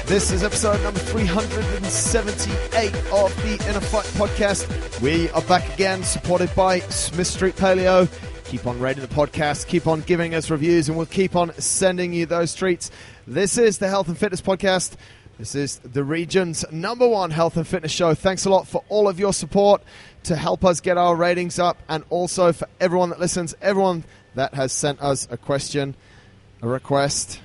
This is episode number 378 of the InnerFight podcast. We are back again, supported by Smith Street Paleo. Keep on rating the podcast, keep on giving us reviews, and we'll keep on sending you those treats. This is the Health and Fitness podcast. This is the region's #1 health and fitness show. Thanks a lot for all of your support to help us get our ratings up, and also for everyone that listens, everyone that has sent us a question, a request.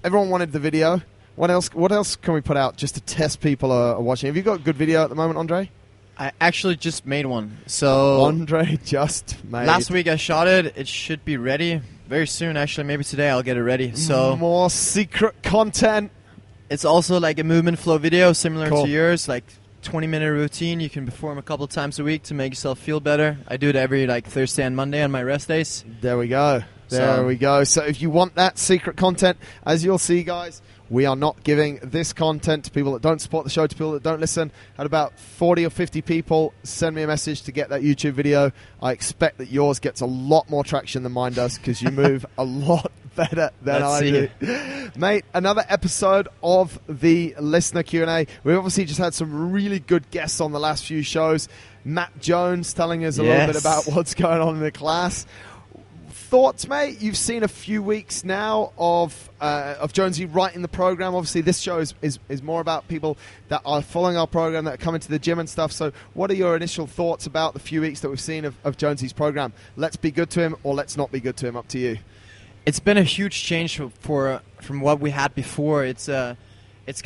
Everyone wanted the video. What else can we put out just to test people are watching? Have you got a good video at the moment, Andre? I actually just made one. So Andre just made. Last week I shot it. It should be ready very soon. Actually, maybe today I'll get it ready. So more secret content. It's also like a movement flow video, similar Cool. to yours, like 20-minute routine you can perform a couple of times a week to make yourself feel better. I do it every Thursday and Monday on my rest days. There we go. There we go. So if you want that secret content, as you'll see, guys, we are not giving this content to people that don't support the show, to people that don't listen. Had about 40 or 50 people send me a message to get that YouTube video. I expect that yours gets a lot more traction than mine does because you move a lot better than I do. Mate, another episode of the listener Q&A. We've obviously just had some really good guests on the last few shows. Matt Jones telling us a little bit about what's going on in the class. Thoughts, mate? You've seen a few weeks now of Jonesy writing the program. Obviously, this show is more about people that are following our program, that are coming to the gym and stuff. So what are your initial thoughts about the few weeks that we've seen of Jonesy's program? Let's be good to him or let's not be good to him. Up to you. It's been a huge change from what we had before. It's kind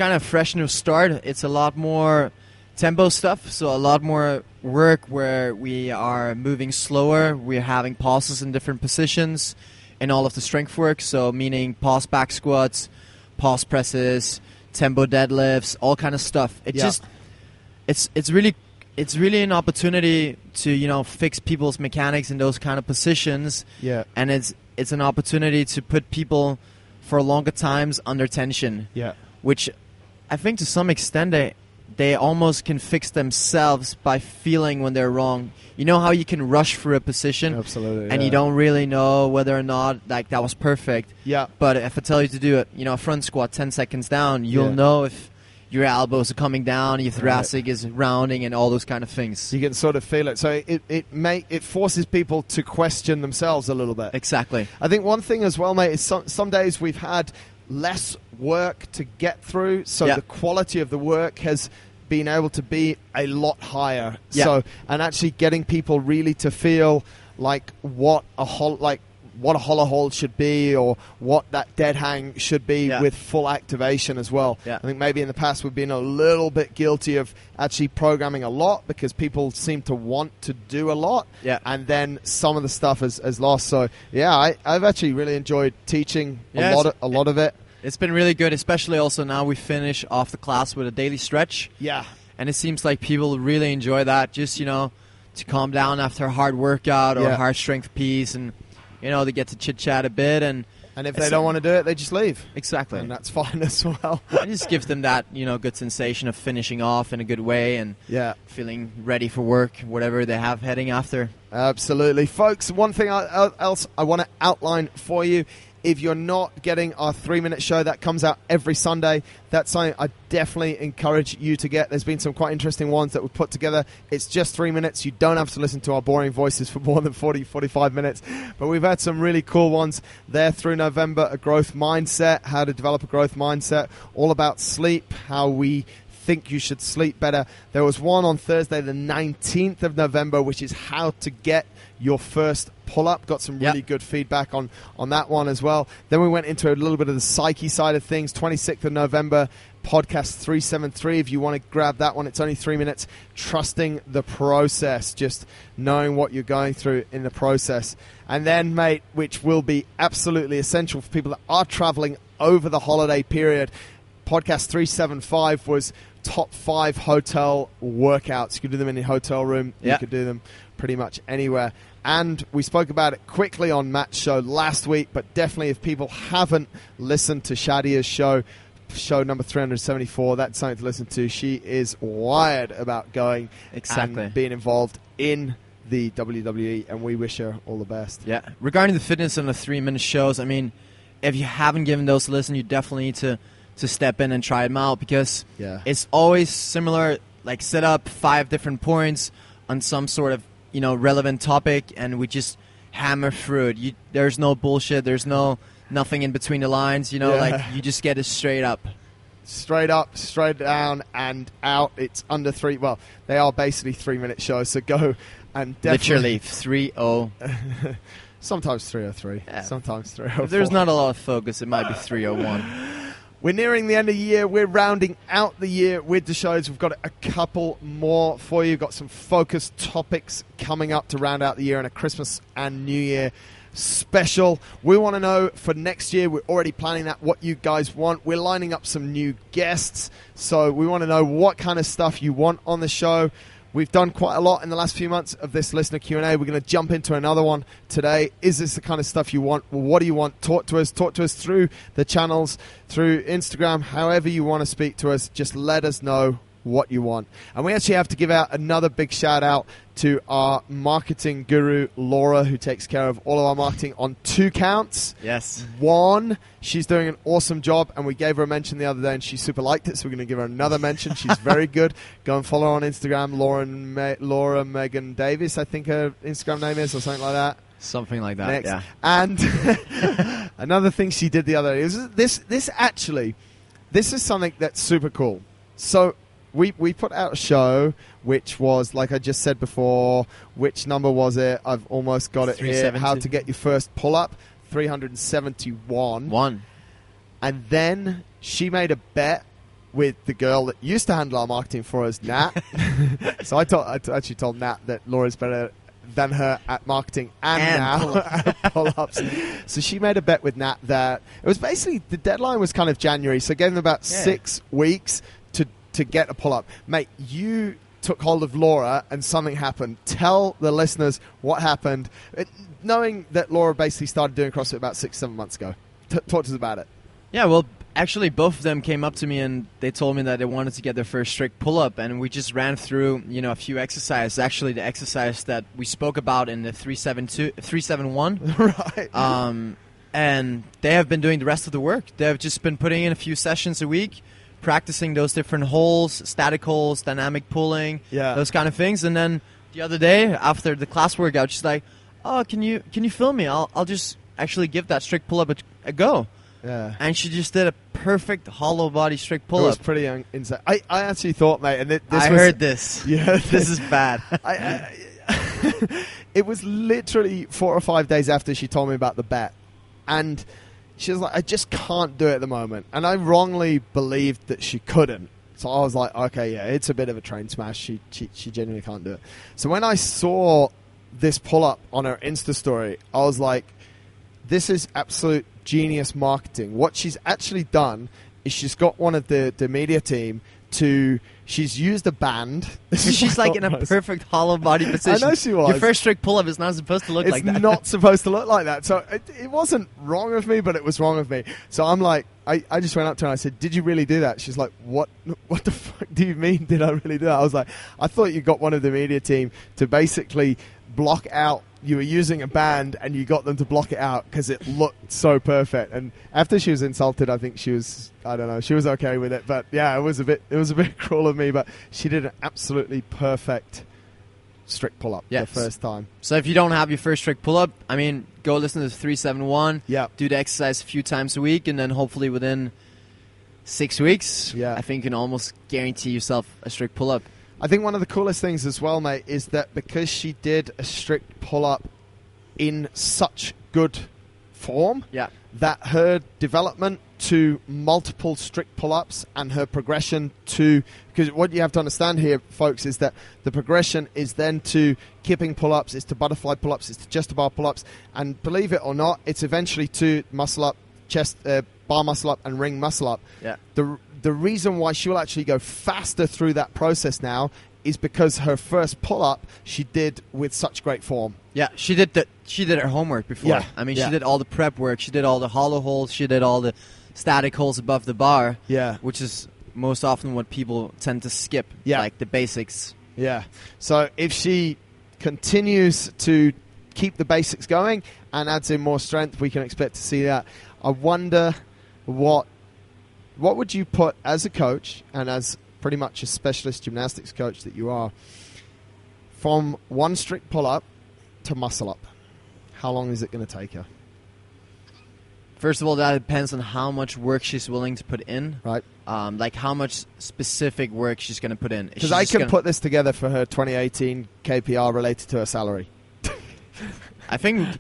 of fresh new start. It's a lot more tempo stuff, so a lot more work where we are moving slower. We're having pauses in different positions in all of the strength work, so meaning pause back squats, pause presses, tempo deadlifts, all kind of stuff. It's really an opportunity to fix people's mechanics in those kind of positions. Yeah. And it's an opportunity to put people for longer times under tension. Yeah. Which I think to some extent they almost can fix themselves by feeling when they're wrong. You know how you can rush through a position? Absolutely. And you don't really know whether or not that was perfect. Yeah. But if I tell you to do it, a front squat 10 seconds down, you'll know if your elbows are coming down, your thoracic is rounding, and all those kind of things. You can sort of feel it. So it forces people to question themselves a little bit. Exactly. I think one thing as well, mate, is some days we've had less work to get through, so the quality of the work has been able to be a lot higher. So, and actually getting people really to feel like what a hollow hold should be, or what that dead hang should be with full activation as well. I think maybe in the past we've been a little bit guilty of actually programming a lot because people seem to want to do a lot, and then some of the stuff has lost. So I've actually really enjoyed teaching a lot of it. It's been really good, especially also now we finish off the class with a daily stretch. Yeah. And it seems like people really enjoy that, just, to calm down after a hard workout or a hard strength piece, and, they get to chit-chat a bit. And if they don't want to do it, they just leave. Exactly. And that's fine as well. It just gives them that, good sensation of finishing off in a good way and feeling ready for work, whatever they have heading after. Absolutely. Folks, one thing else I want to outline for you. If you're not getting our 3-minute show that comes out every Sunday, that's something I definitely encourage you to get. There's been some quite interesting ones that we've put together. It's just 3 minutes. You don't have to listen to our boring voices for more than 40, 45 minutes. But we've had some really cool ones there through November. A growth mindset, how to develop a growth mindset, all about sleep, how we think you should sleep better. There was one on Thursday, the 19th of November, which is how to get your first pull-up. Got some really good feedback on that one as well. Then we went into a little bit of the psyche side of things. 26th of November, podcast 373. If you want to grab that one, it's only 3 minutes. Trusting the process, just knowing what you're going through in the process. And then, mate, which will be absolutely essential for people that are traveling over the holiday period, podcast 375 was top 5 hotel workouts. You could do them in your hotel room. You could do them pretty much anywhere. And we spoke about it quickly on Matt's show last week, but definitely if people haven't listened to Shadia's show number 374, that's something to listen to. She is wired about going and being involved in the WWE, and we wish her all the best. Yeah. Regarding the fitness and the 3-minute shows, I mean, if you haven't given those a listen, you definitely need to to step in and try them out, because Yeah. it's always similar. Like, set up 5 different points on some sort of relevant topic, and we just hammer through it. There's no bullshit. There's nothing in between the lines. Like, you just get it straight up. Straight up, straight down, and out. It's under 3. Well, they are basically 3-minute shows, so go and definitely. Literally 3:0. Sometimes 3:03. Yeah. Sometimes 3:04. If there's not a lot of focus, it might be 3:01. We're nearing the end of the year. We're rounding out the year with the shows. We've got a couple more for you. Got some focused topics coming up to round out the year, and a Christmas and New Year special. We want to know for next year, we're already planning that, what you guys want. We're lining up some new guests, so we want to know what kind of stuff you want on the show. We've done quite a lot in the last few months of this listener Q&A. We're going to jump into another one today. Is this the kind of stuff you want? Well, what do you want? Talk to us through the channels, through Instagram, however you want to speak to us. Just let us know what you want. And we actually have to give out another big shout out to our marketing guru, Laura, who takes care of all of our marketing on 2 counts. Yes. 1, she's doing an awesome job, and we gave her a mention the other day, and she super liked it, so we're going to give her another mention. She's very good. Go and follow her on Instagram, Laura Megan Davis, I think her Instagram name is, or something like that. Something like that, Next. yeah. And another thing she did the other day is this is something that's super cool. So we put out a show which was, like I just said before, which number was it? I've almost got it here. How to get your first pull-up, 371. One. And then she made a bet with the girl that used to handle our marketing for us, Nat. So I actually told Nat that Laura's better than her at marketing and now at pull-ups. So she made a bet with Nat that it was basically, the deadline was kind of January, so gave them about 6 weeks to get a pull-up. Mate, you took hold of Laura and something happened. Tell the listeners what happened. Knowing that Laura basically started doing CrossFit about 6-7 months ago. Talk to us about it. Yeah, well, actually both of them came up to me and they told me that they wanted to get their first strict pull-up, and we just ran through, a few exercises. Actually, the exercise that we spoke about in the 371. Right. And they have been doing the rest of the work. They've just been putting in a few sessions a week, practicing those different holds, static holds, dynamic pulling, those kind of things. And then the other day, after the class workout, she's like, "Oh, can you film me? I'll just actually give that strict pull-up a go." Yeah. And she just did a perfect hollow body strict pull-up. It was pretty insane. I actually thought, mate, and I heard this. Yeah, this is bad. It was literally 4 or 5 days after she told me about the bet, and she was like, "I just can't do it at the moment." And I wrongly believed that she couldn't. So I was like, okay, yeah, it's a bit of a train smash. She genuinely can't do it. So when I saw this pull-up on her Insta story, I was like, this is absolute genius marketing. What she's actually done is she's got one of the media team she's used a band. She's like in a perfect hollow body position. I know she was. Your first strict pull-up is not supposed to look like that. It's not supposed to look like that. So it wasn't wrong of me, but it was wrong of me. So I'm like, I just went up to her and I said, "Did you really do that?" She's like, What the fuck do you mean, did I really do that? I was like, I thought you got one of the media team to basically block out. You were using a band and you got them to block it out because it looked so perfect. And after she was insulted, I think she was okay with it. But yeah, it was a bit cruel of me, but she did an absolutely perfect strict pull-up the first time. So if you don't have your first strict pull-up, I mean, go listen to the 371. Yeah. Do the exercise a few times a week, and then hopefully within 6 weeks, I think you can almost guarantee yourself a strict pull-up. I think one of the coolest things as well, mate, is that because she did a strict pull-up in such good form, that her development to multiple strict pull-ups and her progression to... Because what you have to understand here, folks, is that the progression is then to kipping pull-ups, it's to butterfly pull-ups, it's to chest-to-bar pull-ups, and believe it or not, it's eventually to muscle-up, chest, bar muscle-up, and ring muscle-up. Yeah. The reason why she will actually go faster through that process now is because her first pull-up she did with such great form. Yeah, she did her homework before. Yeah. I mean, she did all the prep work. She did all the hollow holds. She did all the static holds above the bar. Yeah. Which is most often what people tend to skip, like the basics. Yeah. So if she continues to keep the basics going and adds in more strength, we can expect to see that. I wonder what what would you put as a coach and as pretty much a specialist gymnastics coach that you are, from one strict pull-up to muscle-up? How long is it going to take her? First of all, that depends on how much work she's willing to put in. Right. Like how much specific work she's going to put in. Because I can put this together for her 2018 KPR related to her salary. I think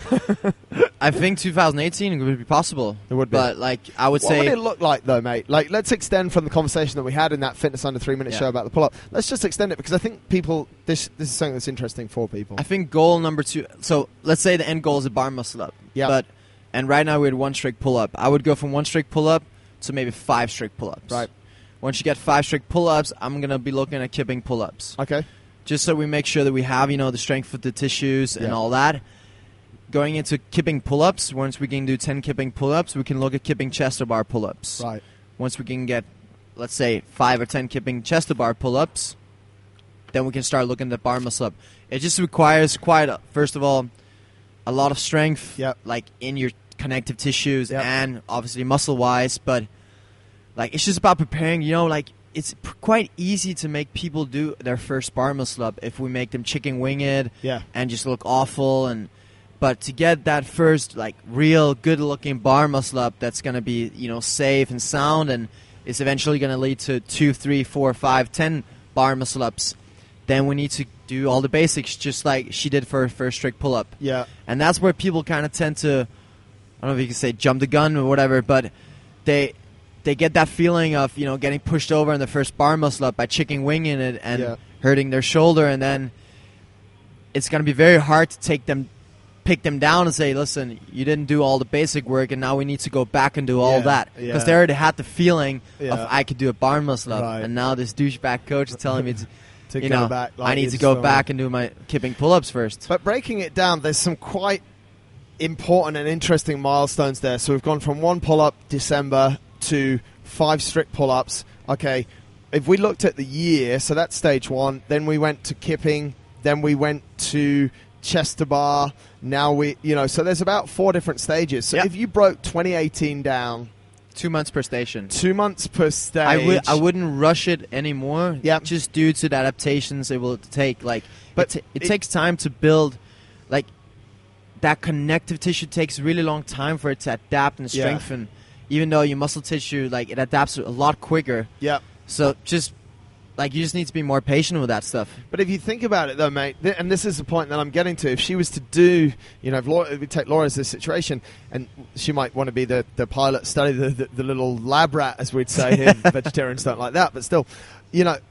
2018 would be possible. It would be. But like I would say, what would it look like though, mate? Like, let's extend from the conversation that we had in that Fitness Under 3 Minute show about the pull-up. Let's just extend it, because I think people, this is something that's interesting for people. I think goal number 2. So let's say the end goal is a bar muscle up. Yeah. And right now we had 1 strict pull-up. I would go from 1 strict pull-up to maybe 5 strict pull-ups. Right. Once you get 5 strict pull-ups, I'm going to be looking at kipping pull-ups. Okay. Just so we make sure that we have, the strength of the tissues and all that. Going into kipping pull-ups, once we can do 10 kipping pull-ups, we can look at kipping chest to bar pull-ups. Right. Once we can get, let's say, 5 or 10 kipping chest to bar pull-ups, then we can start looking at bar muscle up. It just requires first of all, a lot of strength, like in your connective tissues and obviously muscle-wise, but like it's just about preparing. It's quite easy to make people do their first bar muscle up if we make them chicken winged and just look awful. But to get that first like real good-looking bar muscle up that's going to be safe and sound, and is eventually going to lead to 2, 3, 4, 5, 10 bar muscle ups, then we need to do all the basics just like she did for her first strict pull-up. Yeah. And that's where people kind of tend to, I don't know if you can say jump the gun or whatever, but they get that feeling of, getting pushed over in the first bar muscle up by chicken winging it and hurting their shoulder, and then it's going to be very hard to pick them down and say, listen, you didn't do all the basic work and now we need to go back and do all that. Because they already had the feeling of I could do a bar muscle up, and now this douchebag coach is telling me to go back. Like, I need to go back and do my kipping pull-ups first. But breaking it down, there's some quite important and interesting milestones there. So we've gone from 1 pull-up December to 5 strict pull-ups. Okay, if we looked at the year, so that's stage 1. Then we went to kipping. Then we went to chest to bar. Now so there's about 4 different stages. So if you broke 2018 down, 2 months per station. 2 months per stage. I wouldn't rush it anymore. Just due to the adaptations it will take. Like, but it takes time to build. Like, that connective tissue takes a really long time for it to adapt and strengthen. Even though your muscle tissue, like, it adapts a lot quicker. Yeah. So you just need to be more patient with that stuff. But if you think about it, though, mate, and this is the point that I'm getting to, if she was to do, if we take Laura as this situation, and she might want to be the pilot, study the little lab rat, as we'd say here, vegetarians don't like that, but still,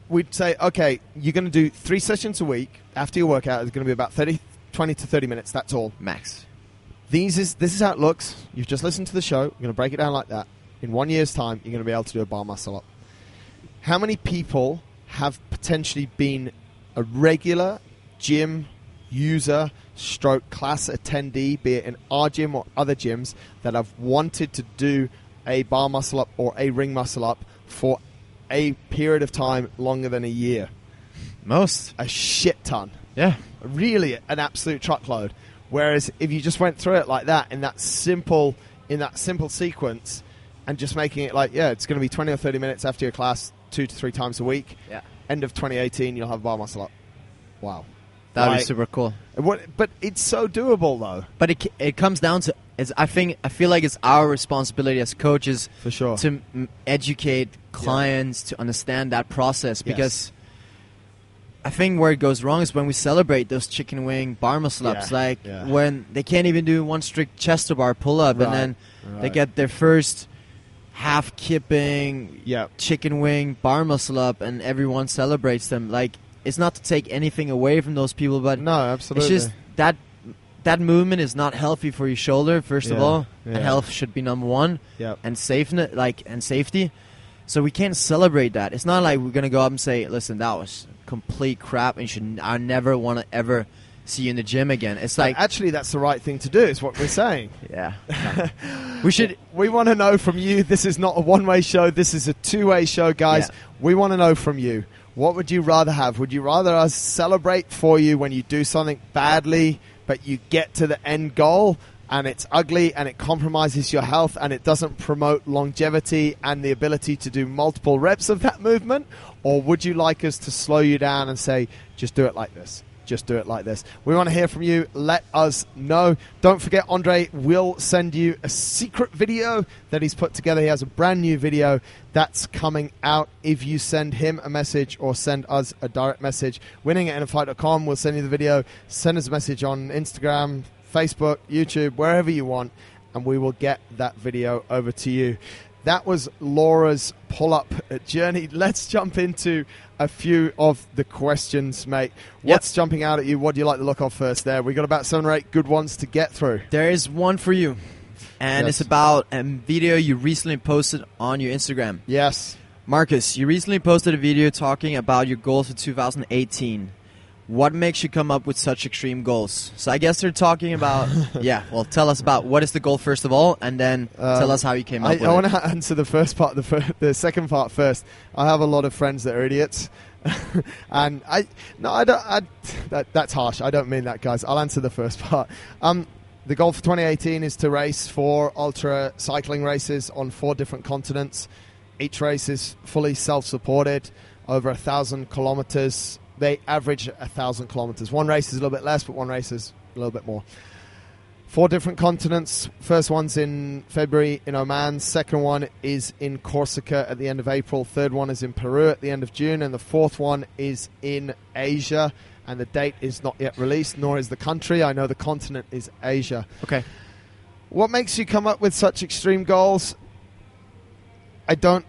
we'd say, okay, you're going to do 3 sessions a week after your workout. It's going to be about 20 to 30 minutes, that's all. Max. This is how it looks. You've just listened to the show. We're going to break it down like that. In 1 year's time, you're going to be able to do a bar muscle up. How many people have potentially been a regular gym user / class attendee, be it in our gym or other gyms, that have wanted to do a bar muscle up or a ring muscle up for a period of time longer than a year? Most. A shit ton. Yeah. Really an absolute truckload. Whereas if you just went through it like that in that simple sequence, and just making it like, it's going to be 20 or 30 minutes after your class 2 to 3 times a week. Yeah. End of 2018, you'll have bar muscle up. Wow. That would be super cool. But it's so doable, though. But it comes down to, I feel like it's our responsibility as coaches for sure to educate clients to understand that process, because I think where it goes wrong is when we celebrate those chicken wing bar muscle ups, when they can't even do 1 strict chest to bar pull up, and then they get their first half kipping chicken wing bar muscle up, and everyone celebrates them. Like, it's not to take anything away from those people, but no, absolutely, it's just that movement is not healthy for your shoulder, first of all, and health should be number 1, and safety. So we can't celebrate that. It's not like we're gonna go up and say, listen, that was complete crap, and I never want to ever see you in the gym again. It's like, actually, that's the right thing to do, is what we're saying. We want to know from you. This is not a one-way show. This is a two-way show, guys. We want to know from you. What would you rather have? Would you rather us celebrate for you when you do something badly, but you get to the end goal, and it's ugly and it compromises your health and it doesn't promote longevity and the ability to do multiple reps of that movement? Or would you like us to slow you down and say, just do it like this? Just do it like this. We want to hear from you. Let us know. Don't forget, Andre will send you a secret video that he's put together. He has a brand new video that's coming out if you send him a message or send us a direct message. winning@innerfight.com. We'll send you the video. Send us a message on Instagram, Facebook, YouTube, wherever you want, and we will get that video over to you. That was Laura's pull-up journey. Let's jump into a few of the questions, mate. What's jumping out at you? What do you like the look of first there? We got about 7 or 8 good ones to get through. There is one for you, and it's about a video you recently posted on your Instagram. Yes. Marcus, you recently posted a video talking about your goals for 2018. What makes you come up with such extreme goals? So I guess they're talking about, tell us about what is the goal first of all, and then tell us how you came up with it. I want to answer the first part, the second part first. I have a lot of friends that are idiots. And that's harsh. I don't mean that, guys. I'll answer the first part. The goal for 2018 is to race 4 ultra cycling races on 4 different continents. Each race is fully self-supported, over 1,000 kilometers. They average 1,000 kilometers. One race is a little bit less, but one race is a little bit more. 4 different continents. First one's in February in Oman. Second one is in Corsica at the end of April. Third one is in Peru at the end of June. And the fourth one is in Asia. And the date is not yet released, nor is the country. I know the continent is Asia. Okay. What makes you come up with such extreme goals? I don't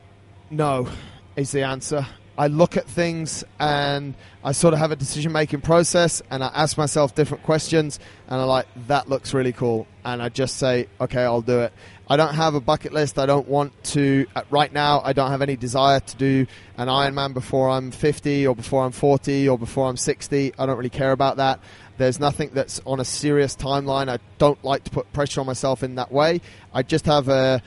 know is the answer. I look at things and I sort of have a decision-making process and I ask myself different questions and I'm like, that looks really cool. And I just say, okay, I'll do it. I don't have a bucket list. I don't want to, right now, I don't have any desire to do an Ironman before I'm 50 or before I'm 40 or before I'm 60. I don't really care about that. There's nothing that's on a serious timeline. I don't like to put pressure on myself in that way. I just have a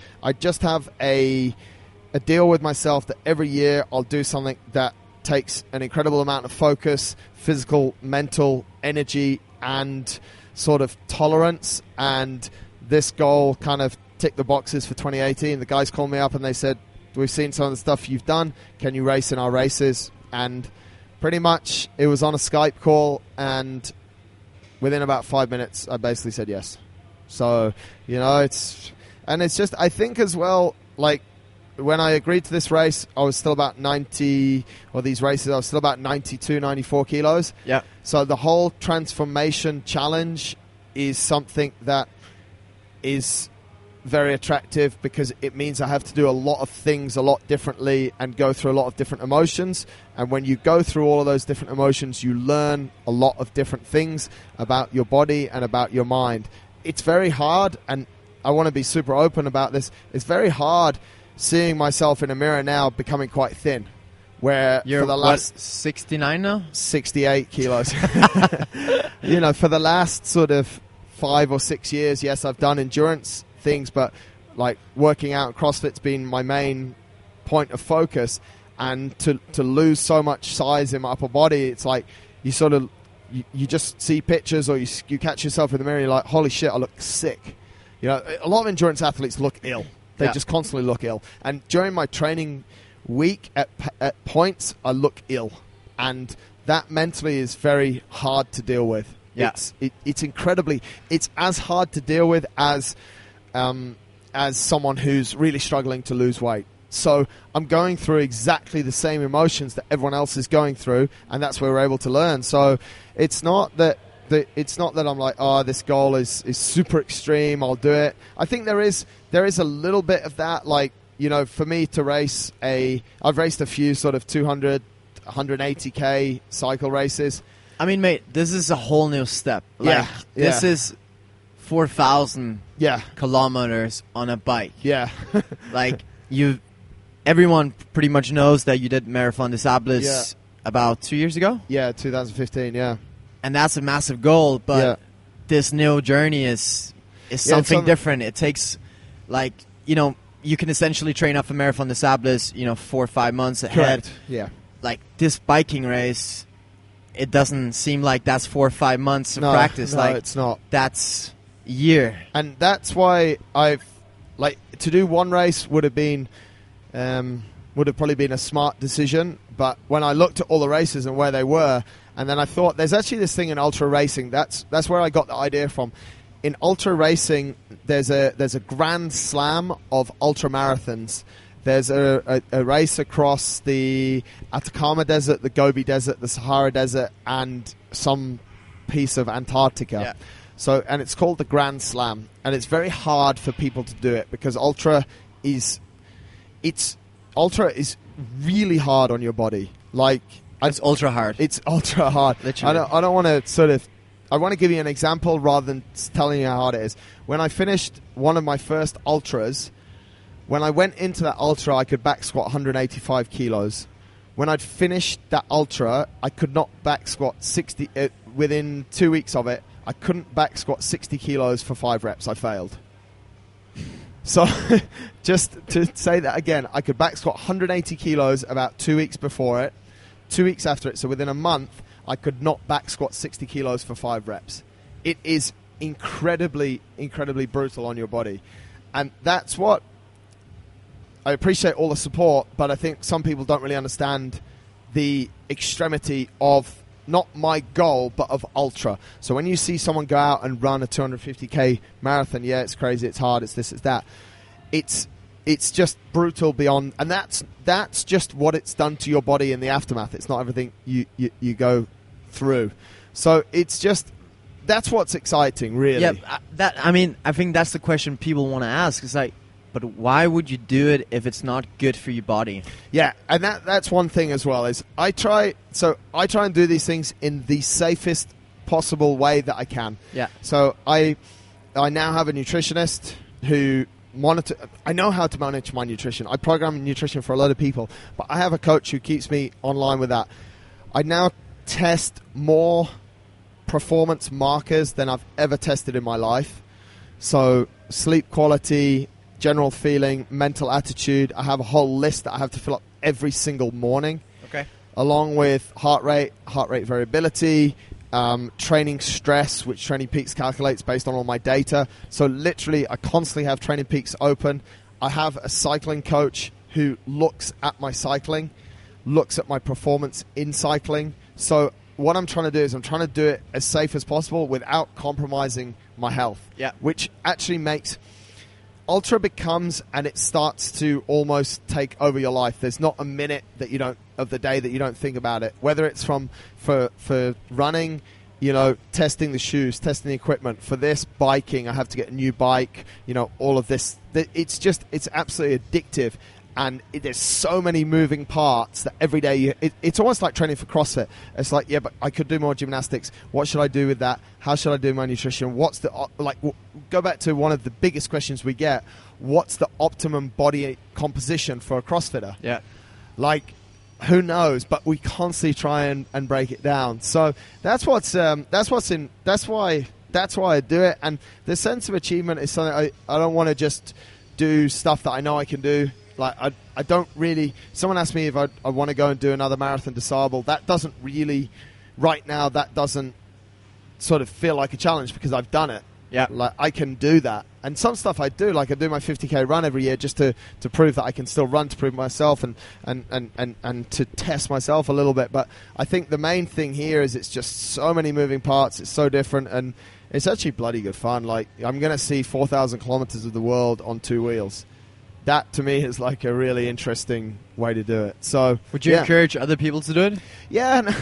deal with myself that every year I'll do something that takes an incredible amount of focus, physical, mental, energy, and sort of tolerance. And this goal kind of ticked the boxes for 2018. The guys called me up and they said, we've seen some of the stuff you've done. Can you race in our races? And pretty much it was on a Skype call, and within about 5 minutes, I basically said yes. So, it's just, I think as well, like, when I agreed to this race, I was still about 92, 94 kilos. Yeah. So the whole transformation challenge is something that is very attractive because it means I have to do a lot of things a lot differently and go through a lot of different emotions. And when you go through all of those different emotions, you learn a lot of different things about your body and about your mind. It's very hard, and I want to be super open about this. It's very hard seeing myself in a mirror now becoming quite thin, where you're for the last 69 now, 68 kilos. For the last sort of 5 or 6 years, yes, I've done endurance things, but like working out and CrossFit's been my main point of focus. And to lose so much size in my upper body, it's like you sort of you just see pictures or you catch yourself in the mirror and you're like, holy shit, I look sick. A lot of endurance athletes look ill. They just constantly look ill. And during my training week, at points, I look ill. And that mentally is very hard to deal with. Yeah. It's incredibly... It's as hard to deal with as someone who's really struggling to lose weight. So I'm going through exactly the same emotions that everyone else is going through, and that's where we're able to learn. So it's not that... It's not that I'm like, oh, this goal is super extreme, I'll do it. I think there is a little bit of that, like, for me to race I've raced a few sort of 200, 180k cycle races. I mean, mate, this is a whole new step. This is 4,000 kilometers on a bike. Yeah. Everyone pretty much knows that you did Marathon des Sables about 2 years ago? Yeah, 2015, yeah. And that's a massive goal, but this new journey is something different. It takes, you can essentially train up for Marathon des Sables, 4 or 5 months ahead. Correct. Yeah. Like this biking race, it doesn't seem like that's 4 or 5 months of practice. No, it's not. That's year. And that's why to do one race would have probably been a smart decision. But when I looked at all the races and where they were, and then I thought, there's actually this thing in ultra racing. That's where I got the idea from. In ultra racing, there's a grand slam of ultra marathons. There's a race across the Atacama Desert, the Gobi Desert, the Sahara Desert, and some piece of Antarctica. Yeah. So, and it's called the Grand Slam, and it's very hard for people to do it because ultra is really hard on your body. Like, it's ultra hard. It's ultra hard. Literally. I don't want to I want to give you an example rather than telling you how hard it is. When I finished one of my first ultras, when I went into that ultra, I could back squat 185 kilos. When I'd finished that ultra, I could not back squat 60. Within 2 weeks of it, I couldn't back squat 60 kilos for 5 reps. I failed. So, just to say that again, I could back squat 180 kilos about 2 weeks before it, 2 weeks after it. So within a month, I could not back squat 60 kilos for 5 reps. It is incredibly, incredibly brutal on your body. And that's what I appreciate all the support, but I think some people don't really understand the extremity of not my goal, but of ultra. So when you see someone go out and run a 250k marathon, yeah, it's crazy, it's hard, it's this, it's that. It's just brutal beyond, and that's just what it's done to your body in the aftermath. It's not everything you go through. So it's just, that's what's exciting, really. Yeah, I think that's the question people want to ask. It's like, but why would you do it if it's not good for your body? Yeah, and that's one thing as well. Is I try and do these things in the safest possible way that I can. Yeah. So I now have a nutritionist who I know how to manage my nutrition. I program nutrition for a lot of people, but I have a coach who keeps me online with that. I now test more performance markers than I've ever tested in my life. So sleep quality, general feeling, mental attitude. I have a whole list that I have to fill up every single morning. Okay. Along with heart rate variability, training stress, which Training Peaks calculates based on all my data. So literally, I constantly have Training Peaks open. I have a cycling coach who looks at my cycling, looks at my performance in cycling. So what I'm trying to do is I'm trying to do it as safe as possible without compromising my health. Yeah. Which actually makes ultra becomes, and it starts to almost take over your life. There's not a minute that you don't of the day that you don't think about it. Whether it's for running, testing the shoes, testing the equipment. For this, biking, I have to get a new bike. All of this. It's absolutely addictive. And there's so many moving parts that every day it's almost like training for CrossFit. It's like, yeah, but I could do more gymnastics. What should I do with that? How should I do my nutrition? Go back to one of the biggest questions we get. What's the optimum body composition for a CrossFitter? Yeah. Who knows? But we constantly try and break it down. So that's why I do it. And the sense of achievement is something I don't want to just do stuff that I know I can do. I don't really... Someone asked me if I want to go and do another Marathon des Sables. That doesn't really... Right now, that doesn't sort of feel like a challenge because I've done it. Yeah. I can do that. And some stuff I do. I do my 50k run every year just to prove that I can still run, to prove myself and to test myself a little bit. But I think the main thing here is it's just so many moving parts. It's so different. And it's actually bloody good fun. I'm going to see 4,000 kilometers of the world on 2 wheels. That, to me, is a really interesting way to do it. So, would you encourage other people to do it? Yeah.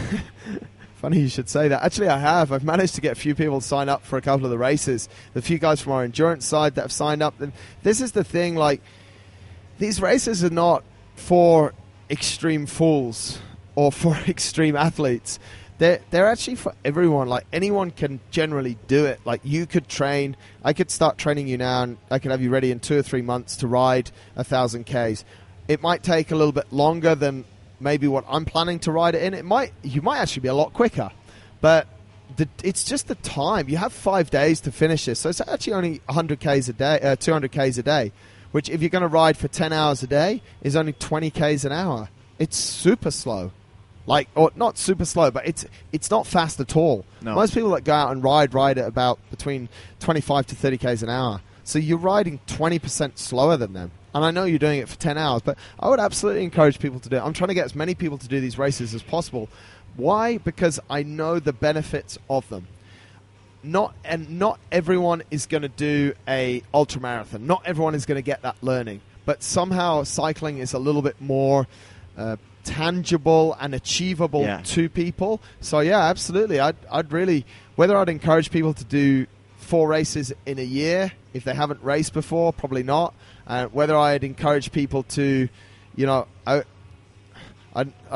Funny you should say that. Actually, I have. I've managed to get a few people to sign up for a couple of the races. A few guys from our endurance side that have signed up. And this is the thing, these races are not for extreme fools or for extreme athletes. They're actually for everyone. Anyone can generally do it. You could train. I could start training you now, and I could have you ready in 2 or 3 months to ride 1,000 Ks. It might take a little bit longer than maybe what I'm planning to ride it in. You might actually be a lot quicker, but it's just the time. You have 5 days to finish this, so it's actually only 100 Ks a day, 200 Ks a day, which if you're going to ride for 10 hours a day is only 20 Ks an hour. It's super slow. Like, or not super slow, but it's not fast at all. No. Most people that go out and ride at about between 25 to 30 k's an hour. So you're riding 20% slower than them. And I know you're doing it for 10 hours, but I would absolutely encourage people to do it. I'm trying to get as many people to do these races as possible. Why? Because I know the benefits of them. Not everyone is going to do a ultra marathon. Not everyone is going to get that learning. But somehow cycling is a little bit more tangible and achievable to people. So yeah, absolutely. I'd really, whether I'd encourage people to do 4 races in a year if they haven't raced before, probably not. Whether I'd encourage people to, you know, I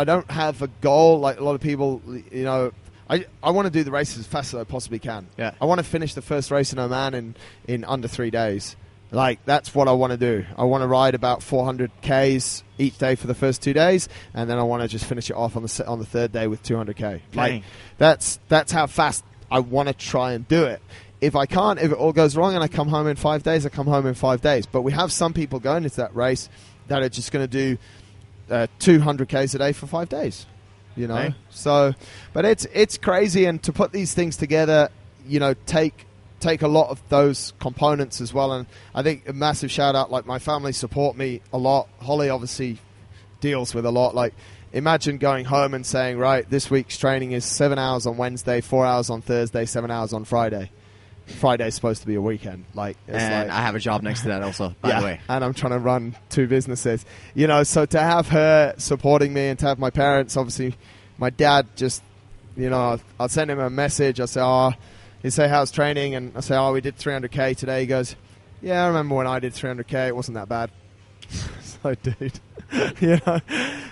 don't have a goal like a lot of people, you know. I want to do the races as fast as I possibly can. Yeah. I want to finish the first race in Oman in under 3 days. Like, that's what I want to do. I want to ride about 400 Ks each day for the first 2 days, and then I want to just finish it off on the third day with 200 K. Like, that's how fast I want to try and do it. If I can't, if it all goes wrong and I come home in 5 days, I come home in 5 days. But we have some people going into that race that are just going to do 200 Ks a day for 5 days. You know, so, but it's crazy, and to put these things together, you know, take a lot of those components as well. And I think a massive shout out, like, my family support me a lot. Holly obviously deals with a lot. Like, imagine going home and saying, right, this week's training is 7 hours on Wednesday, 4 hours on Thursday, 7 hours on Friday. Friday's supposed to be a weekend. Like, and I have a job next to that also, by the way. And I'm trying to run 2 businesses. You know, so to have her supporting me and to have my parents, obviously, my dad just, you know, I'll send him a message. I'll say, he'd say, how's training? And I say, we did 300K today. He goes, yeah, I remember when I did 300K. It wasn't that bad. So, dude, you know,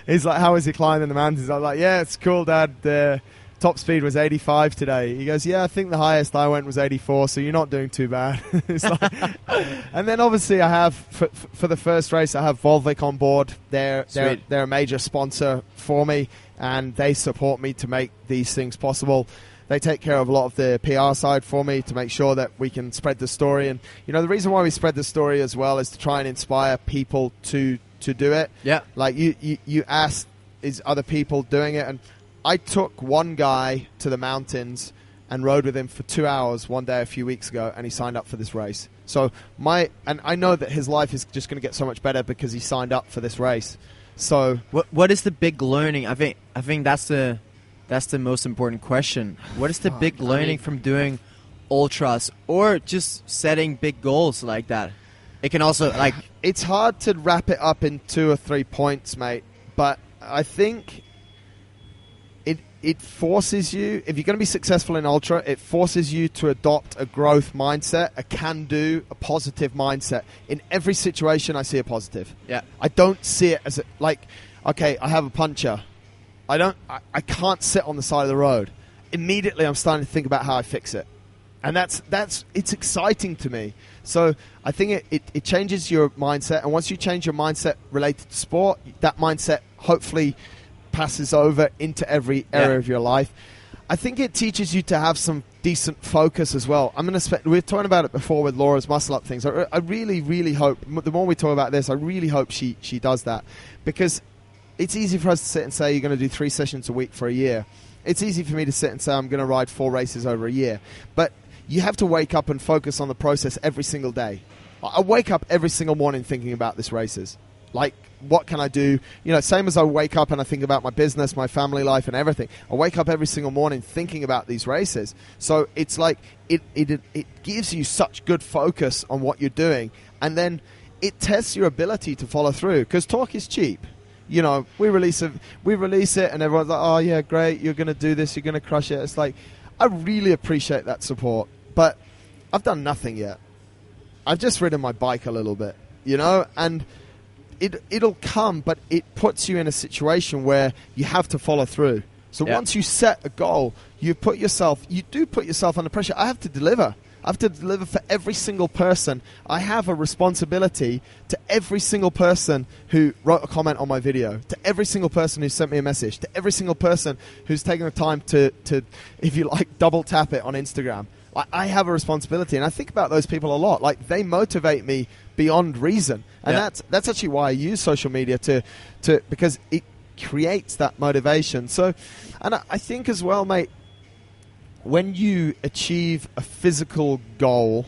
he's like, how was he climbing the mountains? I was like, yeah, it's cool, Dad. The top speed was 85 today. He goes, yeah, I think the highest I went was 84, so you're not doing too bad. It's like, and then obviously I have, for the first race, I have Volvic on board. They're a major sponsor for me, and they support me to make these things possible. They take care of a lot of the PR side for me to make sure that we can spread the story. And, you know, the reason why we spread the story as well is to try and inspire people to do it. Yeah. Like, you asked, is other people doing it? And I took one guy to the mountains and rode with him for 2 hours one day a few weeks ago, and he signed up for this race. So and I know that his life is just going to get so much better because he signed up for this race. So what is the big learning? I think that's the most important question. What is the big learning from doing ultras or just setting big goals like that? It can also, like, it's hard to wrap it up in 2 or 3 points, mate. But I think it forces you, if you're going to be successful in ultra, it forces you to adopt a growth mindset, a can-do, a positive mindset. In every situation, I see a positive. Yeah. I don't see it as okay, I have a puncture. I can't sit on the side of the road. Immediately, I'm starting to think about how I fix it. And it's exciting to me. So I think it changes your mindset. And once you change your mindset related to sport, that mindset hopefully passes over into every area of your life. I think it teaches you to have some decent focus as well. We're talking about it before with Laura's muscle up things. I really, really hope, the more we talk about this, I really hope she does that. Because it's easy for us to sit and say you're going to do 3 sessions a week for a year. It's easy for me to sit and say I'm going to ride 4 races over a year. But you have to wake up and focus on the process every single day. I wake up every single morning thinking about these races. Like, what can I do? You know, same as I wake up and I think about my business, my family life and everything. I wake up every single morning thinking about these races. So it's like it gives you such good focus on what you're doing. And then it tests your ability to follow through. Because talk is cheap. You know, we release it and everyone's like, oh yeah, great, you're going to do this, you're going to crush it. It's like, I really appreciate that support. But I've done nothing yet. I've just ridden my bike a little bit, you know, and it'll come, but it puts you in a situation where you have to follow through. So once you set a goal, you do put yourself under pressure. I have to deliver. I have to deliver for every single person. I have a responsibility to every single person who wrote a comment on my video, to every single person who sent me a message, to every single person who's taken the time to if you like, double tap it on Instagram. I have a responsibility, and I think about those people a lot. Like, they motivate me beyond reason, and that's actually why I use social media to because creates that motivation. So, and I think as well, mate, when you achieve a physical goal,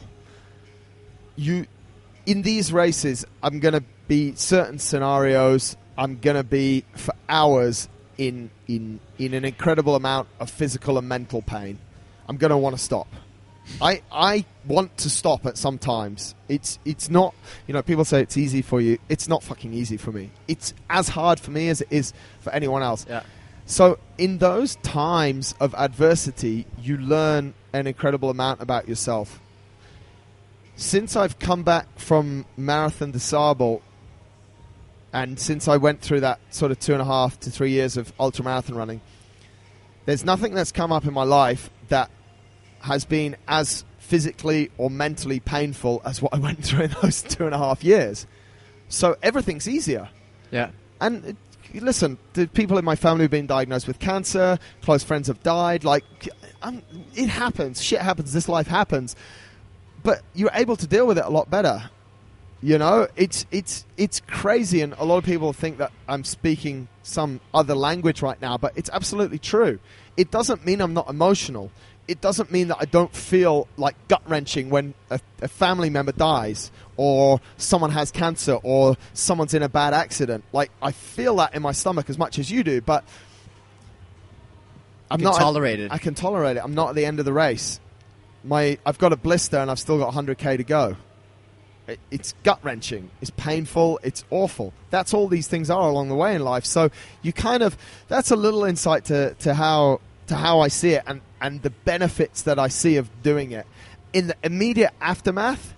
in these races, I'm going to be certain scenarios, I'm going to be for hours in an incredible amount of physical and mental pain. I'm going to want to stop. I want to stop at some times. It's not, people say it's easy for you. It's not fucking easy for me. It's as hard for me as it is for anyone else. Yeah. So in those times of adversity, you learn an incredible amount about yourself. Since I've come back from Marathon des Sables, and since I went through that sort of 2.5 to 3 years of ultramarathon running, there's nothing that's come up in my life that has been as physically or mentally painful as what I went through in those 2.5 years. So everything's easier. Yeah. And listen, the people in my family have been diagnosed with cancer, close friends have died, it happens, shit happens, this life happens. But you're able to deal with it a lot better. It's crazy, and a lot of people think that I'm speaking some other language right now, but it's absolutely true. It doesn't mean I'm not emotional. It doesn't mean that I don't feel like gut-wrenching when a family member dies, or someone has cancer, or someone's in a bad accident. Like, I feel that in my stomach as much as you do, but I can tolerate it. I'm not at the end of the race. I've got a blister and I've still got 100k to go. It's gut-wrenching. It's painful. It's awful. That's all these things are along the way in life. So you that's a little insight to how I see it and the benefits that I see of doing it. In the immediate aftermath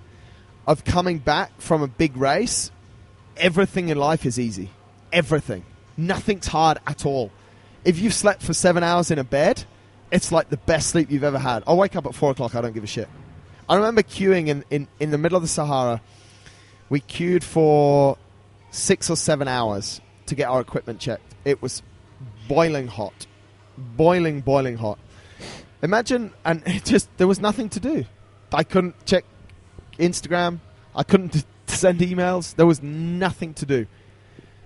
of coming back from a big race, everything in life is easy. Everything. Nothing's hard at all. If you've slept for 7 hours in a bed, it's like the best sleep you've ever had. I'll wake up at 4 o'clock, I don't give a shit. I remember queuing in the middle of the Sahara. We queued for 6 or 7 hours to get our equipment checked. It was boiling hot. Boiling hot. Imagine, and there was nothing to do. I couldn't check Instagram. I couldn't send emails. There was nothing to do.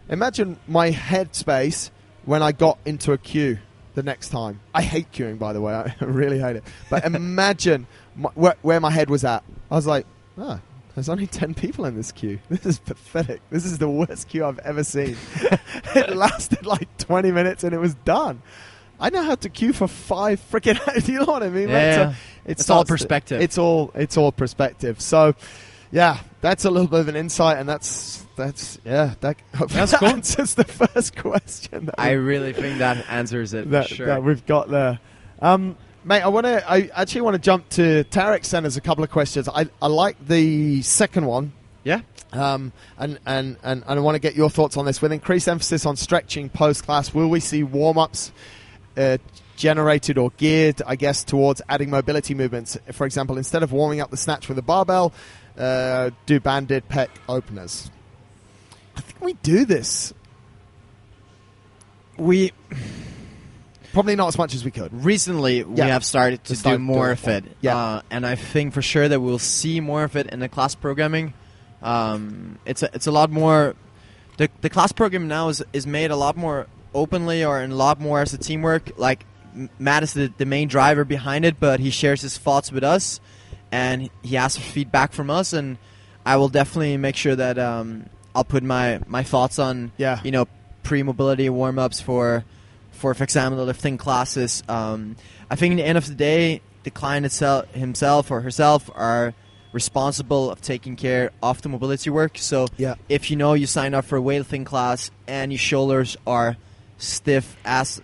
Imagine my headspace when I got into a queue the next time. I hate queuing, by the way. I really hate it. But imagine where my head was at. I was like, there's only 10 people in this queue. This is pathetic. This is the worst queue I've ever seen. It lasted like 20 minutes and it was done. I know how to queue for 5 freaking... You know what I mean? Yeah. So it's all perspective. It's all perspective. So, yeah, that's a little bit of an insight, and that's cool. Answers the first question. I really think that answers it. Sure. That we've got there. Mate, I actually want to jump to Tarek sent us a couple of questions. I like the second one. Yeah. And I want to get your thoughts on this. With increased emphasis on stretching post-class, will we see warm-ups generated or geared, I guess, towards adding mobility movements? For example, instead of warming up the snatch with a barbell, do banded pec openers. I think we do this. We... Probably not as much as we could. Recently, we have started to do more of it. Yeah. And I think for sure that we'll see more of it in the class programming. It's a lot more... The class program now is made a lot more openly, or in a lot more as a teamwork. Like, Matt is the main driver behind it, but he shares his thoughts with us, and he asks for feedback from us, and I will definitely make sure that I'll put my thoughts on pre-mobility warm-ups for example, the lifting classes. I think at the end of the day, the client himself or herself are responsible of taking care of the mobility work. So if you sign up for a weightlifting class and your shoulders are stiff as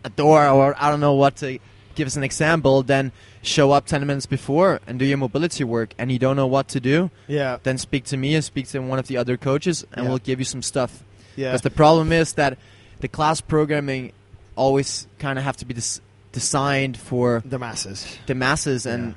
a door, or I don't know what to give us an example, then show up 10 minutes before and do your mobility work, and you don't know what to do, then speak to me and speak to one of the other coaches, and we'll give you some stuff. Because the problem is that the class programming always kind of have to be designed for the masses. And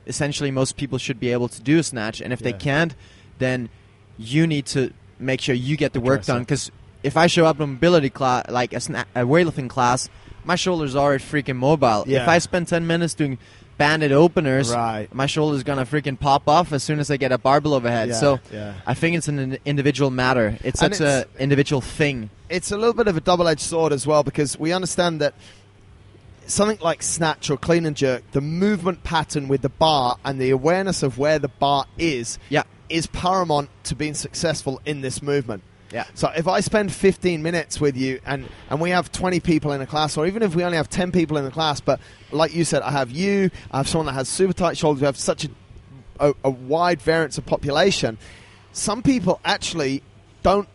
essentially most people should be able to do a snatch, and if they can't, then you need to make sure you get the work done. Because if I show up in a mobility class, like a weightlifting class, my shoulders are already freaking mobile. If I spend 10 minutes doing banded openers, Right. my shoulder's going to freaking pop off as soon as I get a barbell overhead. Yeah, so yeah. I think it's an individual matter. It's such an individual thing. It's a little bit of a double-edged sword as well, because we understand that something like snatch or clean and jerk, the movement pattern with the bar and the awareness of where the bar is paramount to being successful in this movement. Yeah. So if I spend 15 minutes with you and we have 20 people in a class, or even if we only have 10 people in the class, but like you said, I have someone that has super tight shoulders, we have such a wide variance of population. Some people actually don't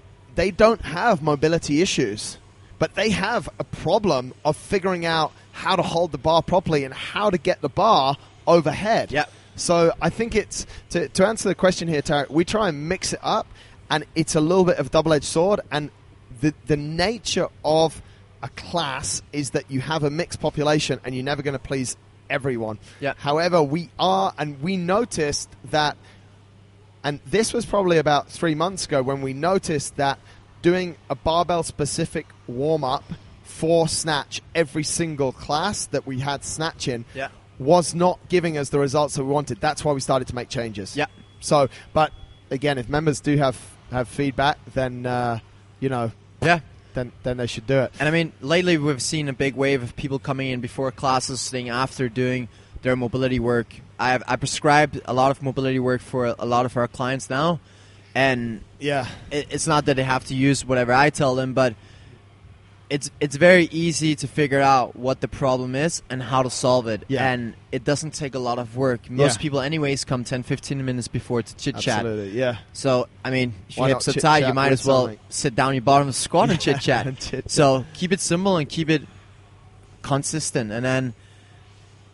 have mobility issues, but they have a problem of figuring out how to hold the bar properly and how to get the bar overhead. Yeah. So I think it's, to answer the question here, Tarek, we try and mix it up, and it's a little bit of a double-edged sword, and the nature of a class is that you have a mixed population and you're never going to please everyone. Yeah. However, we noticed that, and this was probably about 3 months ago when we noticed that doing a barbell-specific warm-up for snatch every single class that we had snatch in was not giving us the results that we wanted. That's why we started to make changes. Yeah. So, but again, if members do have feedback, then then they should do it. And I mean, lately we've seen a big wave of people coming in before classes, staying after doing their mobility work. I prescribed a lot of mobility work for a lot of our clients now, and it's not that they have to use whatever I tell them, but it's very easy to figure out what the problem is and how to solve it. Yeah. And it doesn't take a lot of work. Most people anyways come 10-15 minutes before to chit-chat. Absolutely, yeah. So, I mean, if your Why hips not are tight, you chit-chat might with as well something? sit down your bottom of the squat and chit-chat. And chit-chat. So keep it simple and keep it consistent. And then,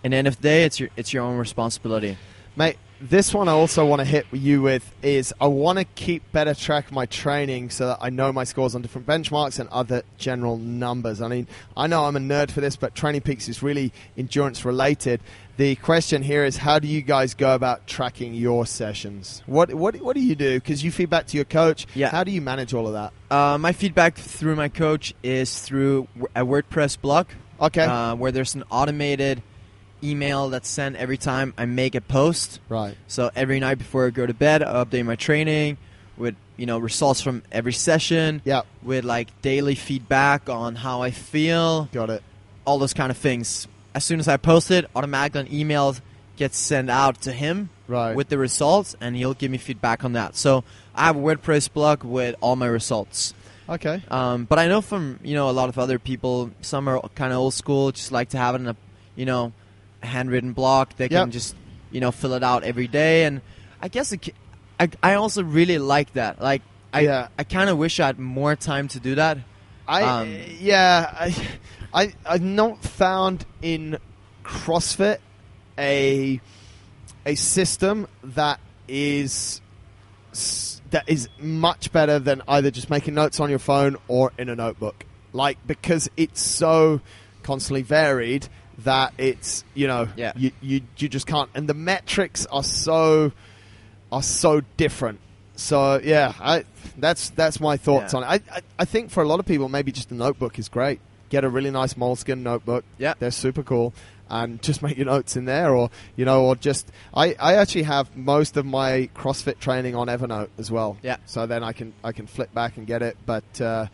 in the end of the day, it's your own responsibility. Mate, this one I also want to hit you with is I want to keep better track of my training so that I know my scores on different benchmarks and other general numbers. I mean, I know I'm a nerd for this, but Training Peaks is really endurance related. The question here is, how do you guys go about tracking your sessions? What do you do? Because you feed back to your coach. Yeah. How do you manage all of that? My feedback through my coach is through a WordPress blog. Okay. Where there's an automated email that's sent every time I make a post. Right. So every night before I go to bed, I update my training with results from every session. Yeah. With like daily feedback on how I feel. Got it. All those kind of things. As soon as I post it, automatically an email gets sent out to him with the results, and he'll give me feedback on that. So I have a WordPress blog with all my results. Okay. But I know from a lot of other people, some are kind of old school, just like to have it in a handwritten blog. They can just fill it out every day, and I guess I also really like that. Like I kind of wish I had more time to do that. I've not found in CrossFit a system that is much better than either just making notes on your phone or in a notebook. Like, because it's so constantly varied that it's you just can't, and the metrics are so different. So that's my thoughts on it. I think for a lot of people, maybe just a notebook is great. Get a really nice moleskin notebook. Yeah, they're super cool, and just make your notes in there, or just I actually have most of my CrossFit training on Evernote as well. Yeah, so then I can flip back and get it. But I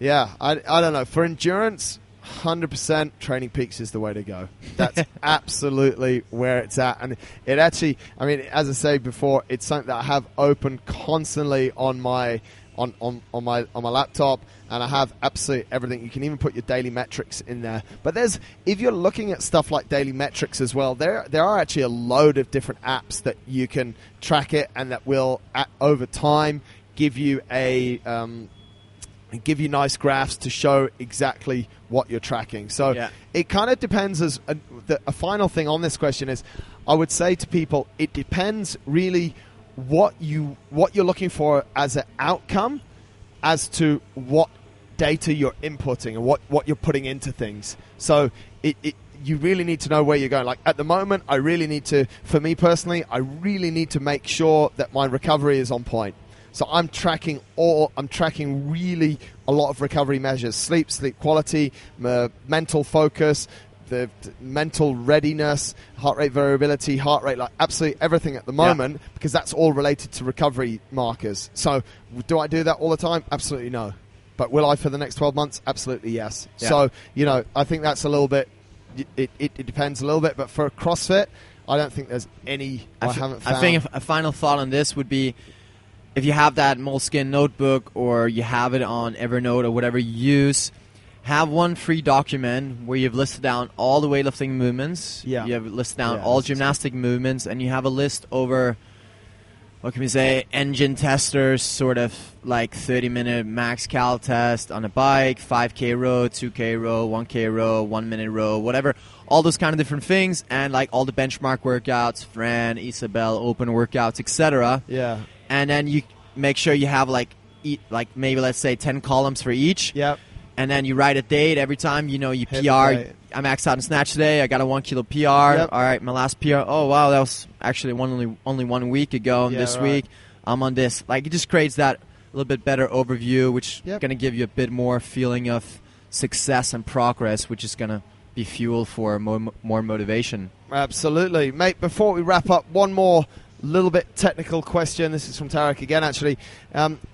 don't know, for endurance, 100% Training Peaks is the way to go. That's absolutely where it's at. And it actually, I mean, as I say before, it's something that I have open constantly on my my laptop, and I have absolutely everything. You can even put your daily metrics in there. But if you're looking at stuff like daily metrics as well, there are actually a load of different apps that you can track it, and that will over time give you nice graphs to show exactly what you're tracking. So it kind of depends. As a final thing on this question is, I would say to people, it depends really what you're looking for as an outcome, as to what data you're inputting and what you're putting into things. So you really need to know where you're going. Like at the moment, for me personally, I really need to make sure that my recovery is on point. So I'm tracking really a lot of recovery measures: sleep quality, mental focus, the mental readiness, heart rate variability, heart rate, like absolutely everything at the moment, because that's all related to recovery markers. So do I do that all the time? Absolutely no. But will I for the next 12 months? Absolutely yes. Yeah. So, I think that's a little bit, it depends a little bit, but for CrossFit, I don't think there's any, I haven't found. I think a final thought on this would be, if you have that Moleskine notebook or you have it on Evernote or whatever you use, have one free document where you've listed down all the weightlifting movements, you have listed down all gymnastic movements, and you have a list over, what can we say, engine testers, sort of like 30-minute max cal test on a bike, 5K row, 2K row, 1K row, 1-minute row, whatever, all those kind of different things, and like all the benchmark workouts, Fran, Isabel, open workouts, etc. Yeah. And then you make sure you have like maybe let's say 10 columns for each. Yep. And then you write a date every time, you PR. I maxed out in snatch today. I got a 1 kilo PR. Yep. All right, my last PR. Oh, wow, that was actually only 1 week ago. And this week, I'm on this. Like, it just creates that a little bit better overview, which is going to give you a bit more feeling of success and progress, which is going to be fuel for more motivation. Absolutely. Mate, before we wrap up, one more little bit technical question. This is from Tarek again, actually.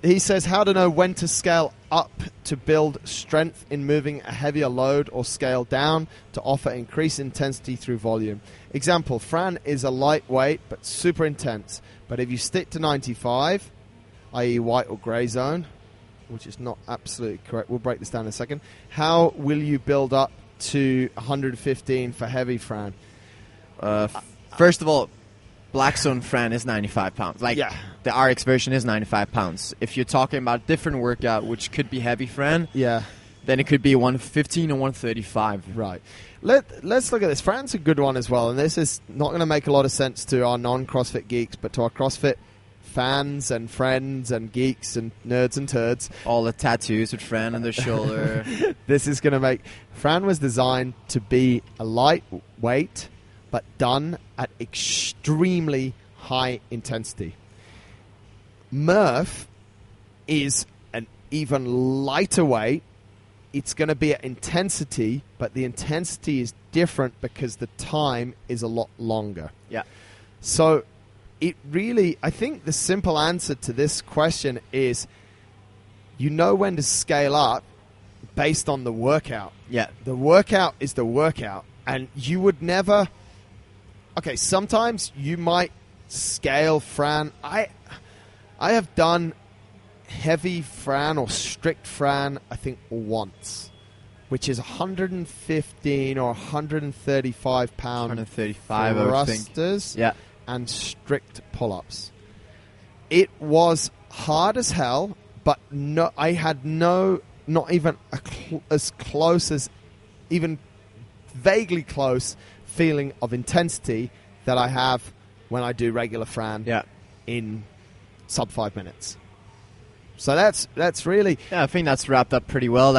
He says, how to know when to scale up to build strength in moving a heavier load, or scale down to offer increased intensity through volume. Example, Fran is a lightweight but super intense. But if you stick to 95, i.e. white or grey zone, which is not absolutely correct, we'll break this down in a second, how will you build up to 115 for heavy, Fran? First of all, Black Zone Fran is 95 pounds. The RX version is 95 pounds. If you're talking about a different workout, which could be heavy Fran, then it could be 115 or 135. Right. Let's look at this. Fran's a good one as well, and this is not going to make a lot of sense to our non-CrossFit geeks, but to our CrossFit fans and friends and geeks and nerds and turds. All the tattoos with Fran on their shoulder. This is going to make... Fran was designed to be a lightweight, but done at extremely high intensity. Murph is an even lighter weight. It's going to be at intensity, but the intensity is different because the time is a lot longer. Yeah. So it really, I think the simple answer to this question is, you know when to scale up based on the workout. Yeah. The workout is the workout, and you would never... Okay, sometimes you might scale Fran. I have done heavy Fran or strict Fran, I think, once, which is 115 or 135 pound 135 thrusters and strict pull-ups. It was hard as hell, but no, I had not even as close as, even vaguely close feeling of intensity that I have when I do regular Fran in sub 5 minutes. So that's really... Yeah, I think that's wrapped up pretty well.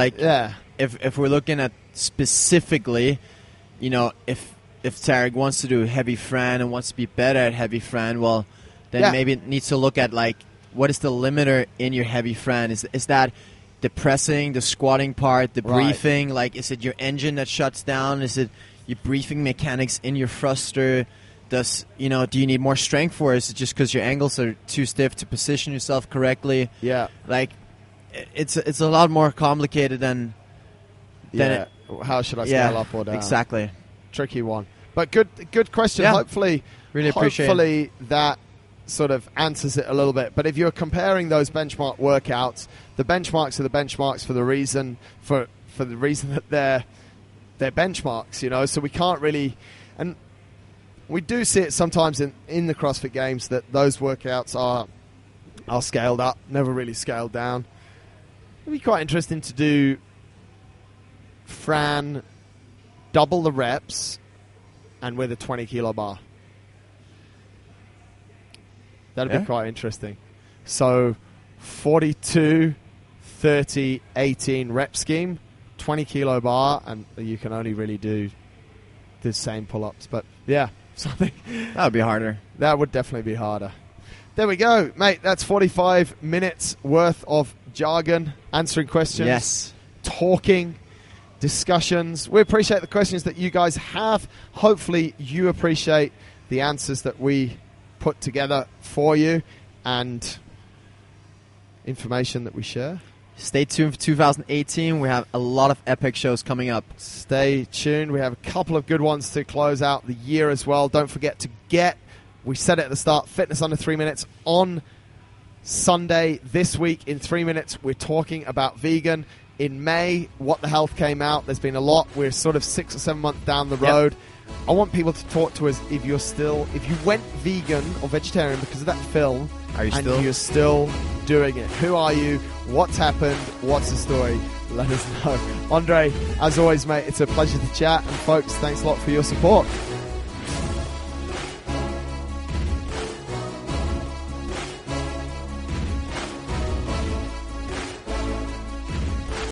If we're looking at specifically, if Tarek wants to do heavy Fran and wants to be better at heavy Fran, well, then maybe it needs to look at, what is the limiter in your heavy Fran? Is that the pressing, the squatting part, the briefing? Is it your engine that shuts down? Is it your briefing mechanics in your thruster? Do you need more strength for it? Is it just because your angles are too stiff to position yourself correctly? Yeah. It's a lot more complicated than how should I scale up or down? Exactly. Tricky one. But good question. Yeah. Hopefully that sort of answers it a little bit. But if you're comparing those benchmark workouts, the benchmarks are the benchmarks for the reason that they're benchmarks, so we can't really, and we do see it sometimes in the CrossFit Games that those workouts are scaled up, never really scaled down. It'd be quite interesting to do Fran double the reps and with a 20 kilo bar. That'd be quite interesting. So 42, 30, 18 rep scheme, 20 kilo bar, and you can only really do the same pull-ups. But something that would be harder. That would definitely be harder. There we go, mate. That's 45 minutes worth of jargon, answering questions, talking. discussions. We appreciate the questions that you guys have. Hopefully you appreciate the answers that we put together for you and information that we share. Stay tuned for 2018. We have a lot of epic shows coming up. Stay tuned. We have a couple of good ones to close out the year as well. Don't forget to we said it at the start, Fitness Under 3 Minutes on Sunday. This week in 3 minutes, we're talking about vegan. In May, What the Health came out. There's been a lot. We're sort of 6 or 7 months down the road. I want people to talk to us if you went vegan or vegetarian because of that film, you're still doing it. Who are you? What's happened? What's the story? Let us know. Andre, as always, mate, it's a pleasure to chat. And folks, thanks a lot for your support.